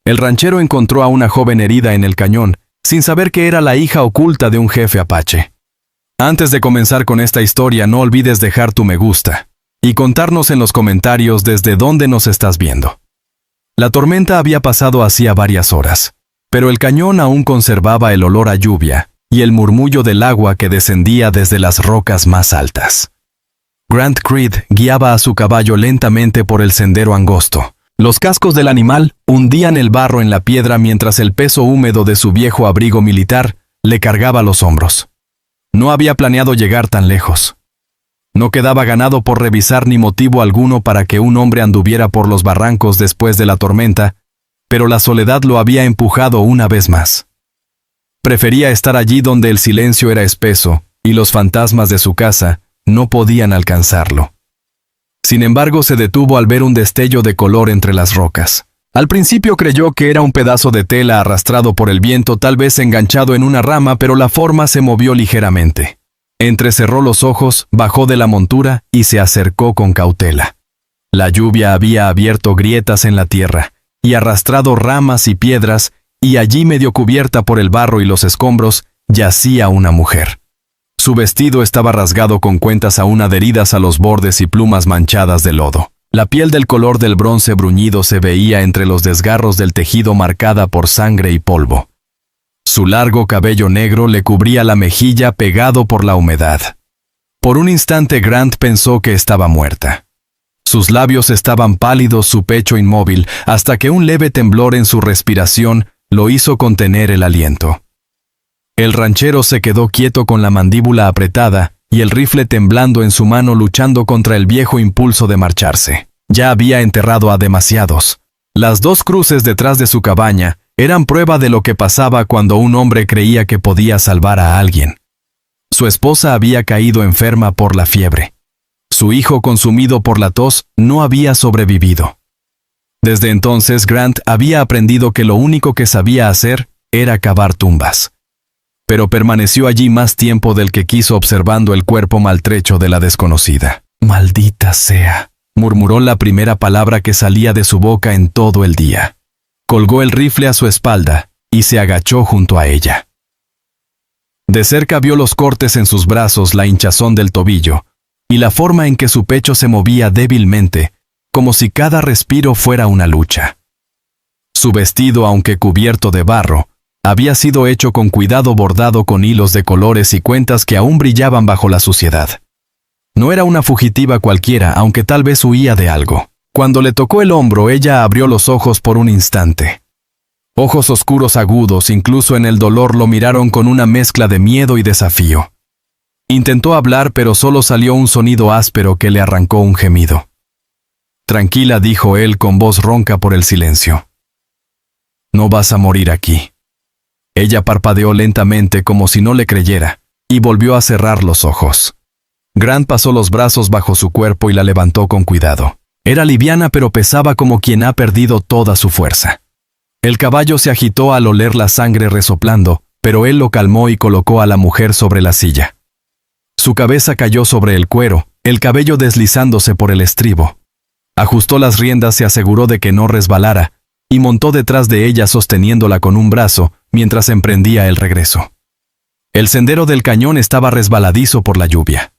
El ranchero encontró a una joven herida en el cañón, sin saber que era la hija oculta de un jefe apache. Antes de comenzar con esta historia, no olvides dejar tu me gusta y contarnos en los comentarios desde dónde nos estás viendo. La tormenta había pasado hacía varias horas, pero el cañón aún conservaba el olor a lluvia y el murmullo del agua que descendía desde las rocas más altas. Grant Creed guiaba a su caballo lentamente por el sendero angosto. Los cascos del animal hundían el barro en la piedra mientras el peso húmedo de su viejo abrigo militar le cargaba los hombros. No había planeado llegar tan lejos. No quedaba ganado por revisar ni motivo alguno para que un hombre anduviera por los barrancos después de la tormenta, pero la soledad lo había empujado una vez más. Prefería estar allí donde el silencio era espeso y los fantasmas de su casa no podían alcanzarlo. Sin embargo, se detuvo al ver un destello de color entre las rocas. Al principio creyó que era un pedazo de tela arrastrado por el viento, tal vez enganchado en una rama, pero la forma se movió ligeramente. Entrecerró los ojos, bajó de la montura y se acercó con cautela. La lluvia había abierto grietas en la tierra y arrastrado ramas y piedras, y allí, medio cubierta por el barro y los escombros, yacía una mujer. Su vestido estaba rasgado con cuentas aún adheridas a los bordes y plumas manchadas de lodo. La piel del color del bronce bruñido se veía entre los desgarros del tejido marcada por sangre y polvo. Su largo cabello negro le cubría la mejilla pegado por la humedad. Por un instante Grant pensó que estaba muerta. Sus labios estaban pálidos, su pecho inmóvil, hasta que un leve temblor en su respiración lo hizo contener el aliento. El ranchero se quedó quieto con la mandíbula apretada y el rifle temblando en su mano, luchando contra el viejo impulso de marcharse. Ya había enterrado a demasiados. Las dos cruces detrás de su cabaña eran prueba de lo que pasaba cuando un hombre creía que podía salvar a alguien. Su esposa había caído enferma por la fiebre. Su hijo, consumido por la tos, no había sobrevivido. Desde entonces Grant había aprendido que lo único que sabía hacer era cavar tumbas. Pero permaneció allí más tiempo del que quiso, observando el cuerpo maltrecho de la desconocida. «Maldita sea», murmuró la primera palabra que salía de su boca en todo el día. Colgó el rifle a su espalda y se agachó junto a ella. De cerca vio los cortes en sus brazos, la hinchazón del tobillo y la forma en que su pecho se movía débilmente, como si cada respiro fuera una lucha. Su vestido, aunque cubierto de barro, había sido hecho con cuidado, bordado con hilos de colores y cuentas que aún brillaban bajo la suciedad. No era una fugitiva cualquiera, aunque tal vez huía de algo. Cuando le tocó el hombro, ella abrió los ojos por un instante. Ojos oscuros agudos, incluso en el dolor, lo miraron con una mezcla de miedo y desafío. Intentó hablar, pero solo salió un sonido áspero que le arrancó un gemido. «Tranquila», dijo él con voz ronca por el silencio. «No vas a morir aquí». Ella parpadeó lentamente como si no le creyera, y volvió a cerrar los ojos. Grant pasó los brazos bajo su cuerpo y la levantó con cuidado. Era liviana, pero pesaba como quien ha perdido toda su fuerza. El caballo se agitó al oler la sangre resoplando, pero él lo calmó y colocó a la mujer sobre la silla. Su cabeza cayó sobre el cuero, el cabello deslizándose por el estribo. Ajustó las riendas, se aseguró de que no resbalara, y montó detrás de ella sosteniéndola con un brazo mientras emprendía el regreso. El sendero del cañón estaba resbaladizo por la lluvia.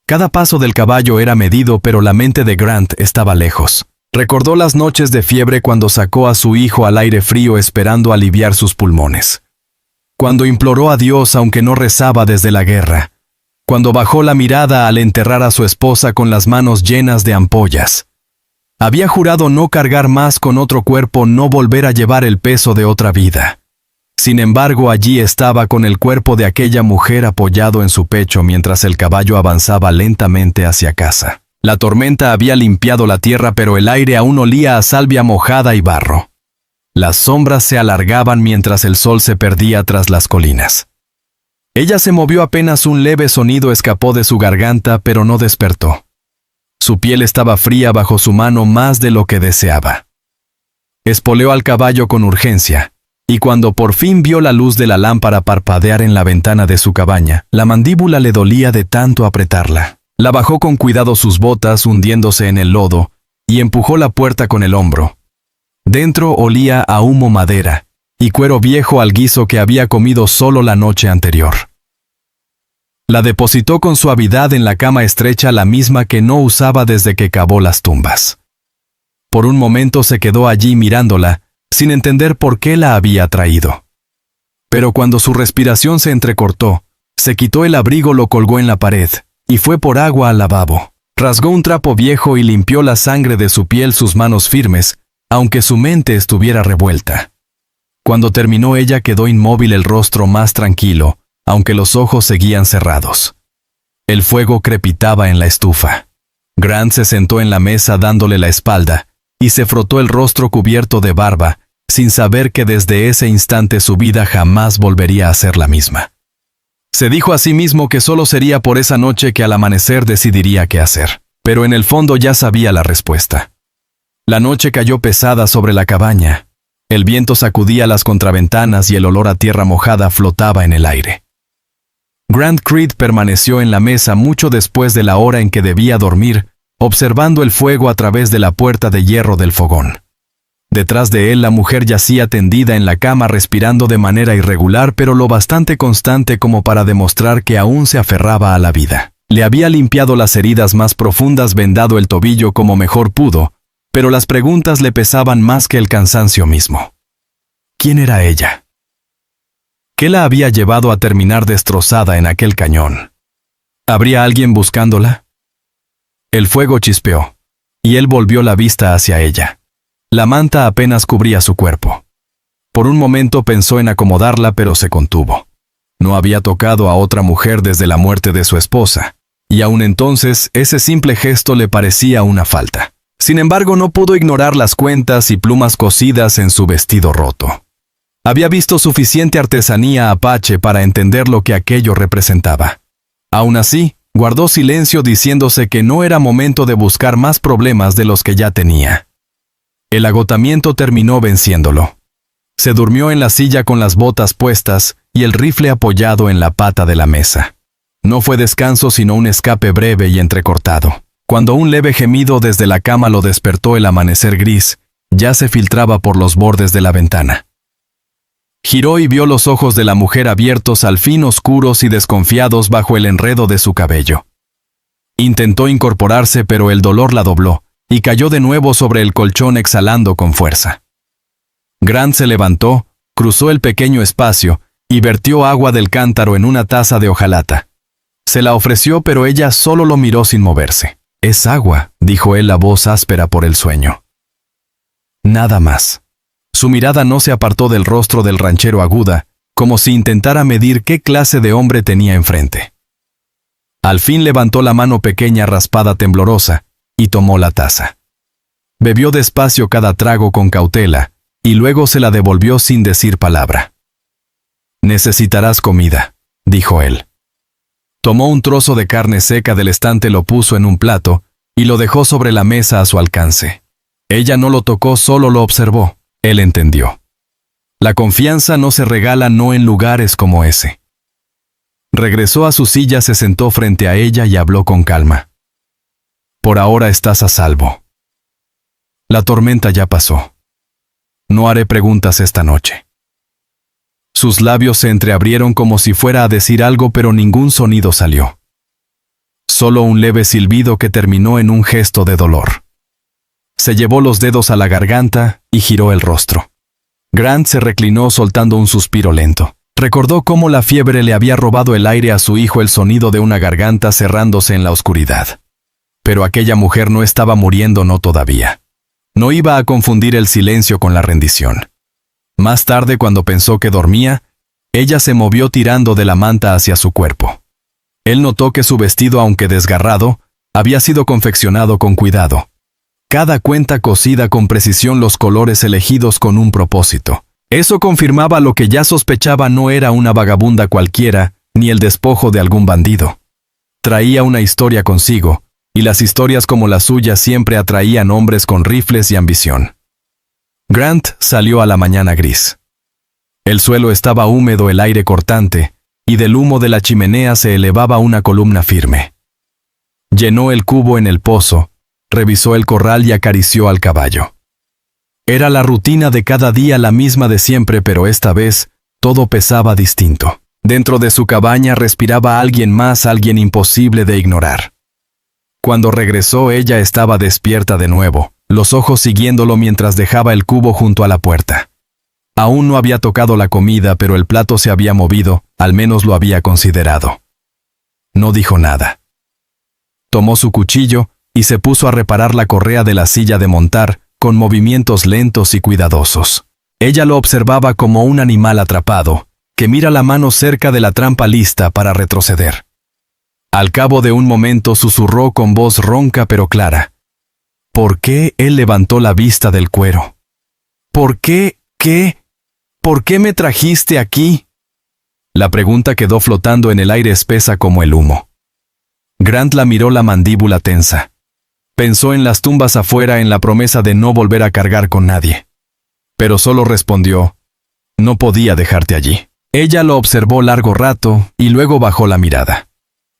Cada paso del caballo era medido, pero la mente de Grant estaba lejos. Recordó las noches de fiebre cuando sacó a su hijo al aire frío esperando aliviar sus pulmones. Cuando imploró a Dios aunque no rezaba desde la guerra. Cuando bajó la mirada al enterrar a su esposa con las manos llenas de ampollas. Había jurado no cargar más con otro cuerpo, no volver a llevar el peso de otra vida. Sin embargo, allí estaba con el cuerpo de aquella mujer apoyado en su pecho mientras el caballo avanzaba lentamente hacia casa. La tormenta había limpiado la tierra, pero el aire aún olía a salvia mojada y barro. Las sombras se alargaban mientras el sol se perdía tras las colinas. Ella se movió, apenas un leve sonido escapó de su garganta, pero no despertó. Su piel estaba fría bajo su mano más de lo que deseaba. Espoleó al caballo con urgencia, y cuando por fin vio la luz de la lámpara parpadear en la ventana de su cabaña, la mandíbula le dolía de tanto apretarla. La bajó con cuidado sus botas hundiéndose en el lodo, y empujó la puerta con el hombro. Dentro olía a humo, madera y cuero viejo al guiso que había comido solo la noche anterior. La depositó con suavidad en la cama estrecha, la misma que no usaba desde que cavó las tumbas. Por un momento se quedó allí mirándola, sin entender por qué la había traído. Pero cuando su respiración se entrecortó, se quitó el abrigo, lo colgó en la pared, y fue por agua al lavabo. Rasgó un trapo viejo y limpió la sangre de su piel, sus manos firmes, aunque su mente estuviera revuelta. Cuando terminó, ella quedó inmóvil, el rostro más tranquilo, aunque los ojos seguían cerrados. El fuego crepitaba en la estufa. Grant se sentó en la mesa dándole la espalda, y se frotó el rostro cubierto de barba, sin saber que desde ese instante su vida jamás volvería a ser la misma. Se dijo a sí mismo que solo sería por esa noche, que al amanecer decidiría qué hacer, pero en el fondo ya sabía la respuesta. La noche cayó pesada sobre la cabaña. El viento sacudía las contraventanas y el olor a tierra mojada flotaba en el aire. Grant Creed permaneció en la mesa mucho después de la hora en que debía dormir, observando el fuego a través de la puerta de hierro del fogón. Detrás de él, la mujer yacía tendida en la cama, respirando de manera irregular, pero lo bastante constante como para demostrar que aún se aferraba a la vida. Le había limpiado las heridas más profundas, vendado el tobillo como mejor pudo, pero las preguntas le pesaban más que el cansancio mismo. ¿Quién era ella? ¿Qué la había llevado a terminar destrozada en aquel cañón? ¿Habría alguien buscándola? El fuego chispeó, y él volvió la vista hacia ella. La manta apenas cubría su cuerpo. Por un momento pensó en acomodarla, pero se contuvo. No había tocado a otra mujer desde la muerte de su esposa, y aún entonces ese simple gesto le parecía una falta. Sin embargo, no pudo ignorar las cuentas y plumas cosidas en su vestido roto. Había visto suficiente artesanía apache para entender lo que aquello representaba. Aún así, guardó silencio, diciéndose que no era momento de buscar más problemas de los que ya tenía. El agotamiento terminó venciéndolo. Se durmió en la silla con las botas puestas y el rifle apoyado en la pata de la mesa. No fue descanso, sino un escape breve y entrecortado. Cuando un leve gemido desde la cama lo despertó, el amanecer gris ya se filtraba por los bordes de la ventana. Giró y vio los ojos de la mujer abiertos, al fin oscuros y desconfiados bajo el enredo de su cabello. Intentó incorporarse, pero el dolor la dobló, y cayó de nuevo sobre el colchón, exhalando con fuerza. Grant se levantó, cruzó el pequeño espacio y vertió agua del cántaro en una taza de hojalata. Se la ofreció, pero ella solo lo miró sin moverse. «Es agua», dijo él, la voz áspera por el sueño. Nada más. Su mirada no se apartó del rostro del ranchero, aguda, como si intentara medir qué clase de hombre tenía enfrente. Al fin levantó la mano pequeña, raspada, temblorosa, y tomó la taza. Bebió despacio cada trago con cautela, y luego se la devolvió sin decir palabra. «Necesitarás comida», dijo él. Tomó un trozo de carne seca del estante, lo puso en un plato, y lo dejó sobre la mesa a su alcance. Ella no lo tocó, solo lo observó. Él entendió. La confianza no se regala, no en lugares como ese. Regresó a su silla, se sentó frente a ella y habló con calma. «Por ahora estás a salvo. La tormenta ya pasó. No haré preguntas esta noche». Sus labios se entreabrieron como si fuera a decir algo, pero ningún sonido salió. Solo un leve silbido que terminó en un gesto de dolor. Se llevó los dedos a la garganta y giró el rostro. Grant se reclinó, soltando un suspiro lento. Recordó cómo la fiebre le había robado el aire a su hijo, el sonido de una garganta cerrándose en la oscuridad. Pero aquella mujer no estaba muriendo, no todavía. No iba a confundir el silencio con la rendición. Más tarde, cuando pensó que dormía, ella se movió tirando de la manta hacia su cuerpo. Él notó que su vestido, aunque desgarrado, había sido confeccionado con cuidado. Cada cuenta cosida con precisión, los colores elegidos con un propósito. Eso confirmaba lo que ya sospechaba: no era una vagabunda cualquiera, ni el despojo de algún bandido. Traía una historia consigo, y las historias como la suya siempre atraían hombres con rifles y ambición. Grant salió a la mañana gris. El suelo estaba húmedo, el aire cortante, y del humo de la chimenea se elevaba una columna firme. Llenó el cubo en el pozo, revisó el corral y acarició al caballo. Era la rutina de cada día, la misma de siempre, pero esta vez todo pesaba distinto. Dentro de su cabaña respiraba alguien más, alguien imposible de ignorar. Cuando regresó, ella estaba despierta de nuevo, los ojos siguiéndolo mientras dejaba el cubo junto a la puerta. Aún no había tocado la comida, pero el plato se había movido, al menos lo había considerado. No dijo nada. Tomó su cuchillo y se puso a reparar la correa de la silla de montar, con movimientos lentos y cuidadosos. Ella lo observaba como un animal atrapado, que mira la mano cerca de la trampa lista para retroceder. Al cabo de un momento susurró con voz ronca pero clara. ¿Por qué él levantó la vista del cuero? ¿Por qué? ¿Qué? ¿Por qué me trajiste aquí? La pregunta quedó flotando en el aire, espesa como el humo. Grant la miró, la mandíbula tensa. Pensó en las tumbas afuera, en la promesa de no volver a cargar con nadie. Pero solo respondió, no podía dejarte allí. Ella lo observó largo rato y luego bajó la mirada.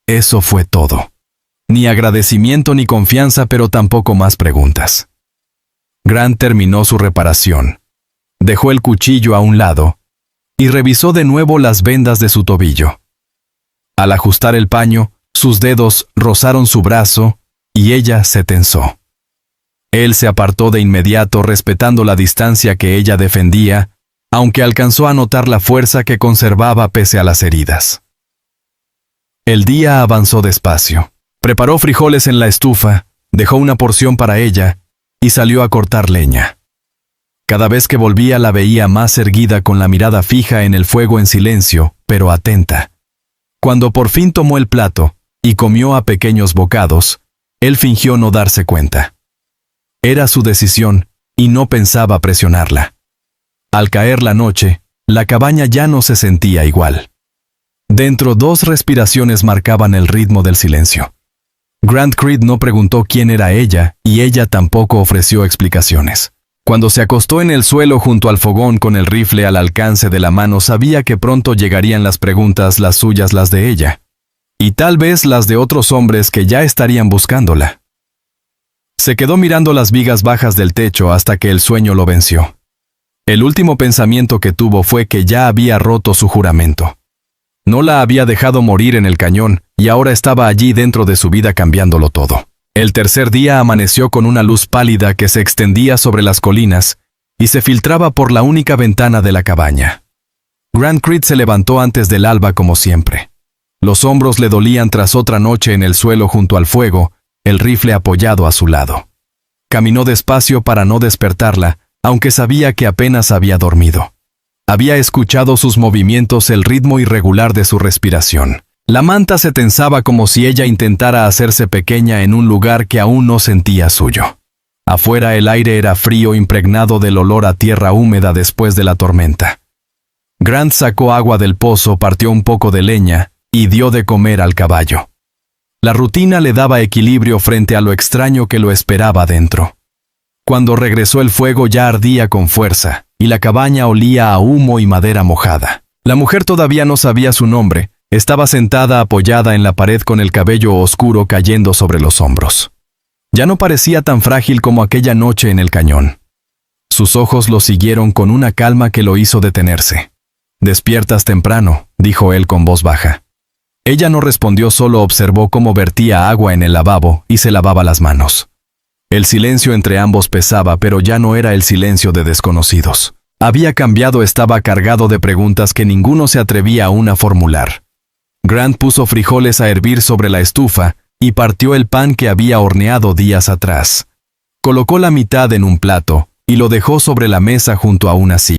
Eso fue todo. Ni agradecimiento ni confianza, pero tampoco más preguntas. Grant terminó su reparación. Dejó el cuchillo a un lado y revisó de nuevo las vendas de su tobillo. Al ajustar el paño, sus dedos rozaron su brazo y ella se tensó. Él se apartó de inmediato, respetando la distancia que ella defendía, aunque alcanzó a notar la fuerza que conservaba pese a las heridas. El día avanzó despacio. Preparó frijoles en la estufa, dejó una porción para ella y salió a cortar leña. Cada vez que volvía la veía más erguida, con la mirada fija en el fuego, en silencio, pero atenta. Cuando por fin tomó el plato y comió a pequeños bocados, él fingió no darse cuenta. Era su decisión y no pensaba presionarla. Al caer la noche, la cabaña ya no se sentía igual. Dentro, 2 respiraciones marcaban el ritmo del silencio. Grant Creed no preguntó quién era ella y ella tampoco ofreció explicaciones. Cuando se acostó en el suelo junto al fogón con el rifle al alcance de la mano, sabía que pronto llegarían las preguntas, las suyas, las de ella. Y tal vez las de otros hombres que ya estarían buscándola. Se quedó mirando las vigas bajas del techo hasta que el sueño lo venció. El último pensamiento que tuvo fue que ya había roto su juramento. No la había dejado morir en el cañón y ahora estaba allí dentro de su vida, cambiándolo todo. El tercer día amaneció con una luz pálida que se extendía sobre las colinas y se filtraba por la única ventana de la cabaña. Grant Creed se levantó antes del alba como siempre. Los hombros le dolían tras otra noche en el suelo junto al fuego, el rifle apoyado a su lado. Caminó despacio para no despertarla, aunque sabía que apenas había dormido. Había escuchado sus movimientos, el ritmo irregular de su respiración. La manta se tensaba como si ella intentara hacerse pequeña en un lugar que aún no sentía suyo. Afuera el aire era frío, impregnado del olor a tierra húmeda después de la tormenta. Grant sacó agua del pozo, partió un poco de leña y dio de comer al caballo. La rutina le daba equilibrio frente a lo extraño que lo esperaba dentro. Cuando regresó, el fuego ya ardía con fuerza y la cabaña olía a humo y madera mojada. La mujer todavía no sabía su nombre. Estaba sentada apoyada en la pared con el cabello oscuro cayendo sobre los hombros. Ya no parecía tan frágil como aquella noche en el cañón. Sus ojos lo siguieron con una calma que lo hizo detenerse. «Despiertas temprano», dijo él con voz baja. Ella no respondió, solo observó cómo vertía agua en el lavabo y se lavaba las manos. El silencio entre ambos pesaba, pero ya no era el silencio de desconocidos. Había cambiado, estaba cargado de preguntas que ninguno se atrevía aún a formular. Grant puso frijoles a hervir sobre la estufa y partió el pan que había horneado días atrás. Colocó la mitad en un plato y lo dejó sobre la mesa junto a una silla.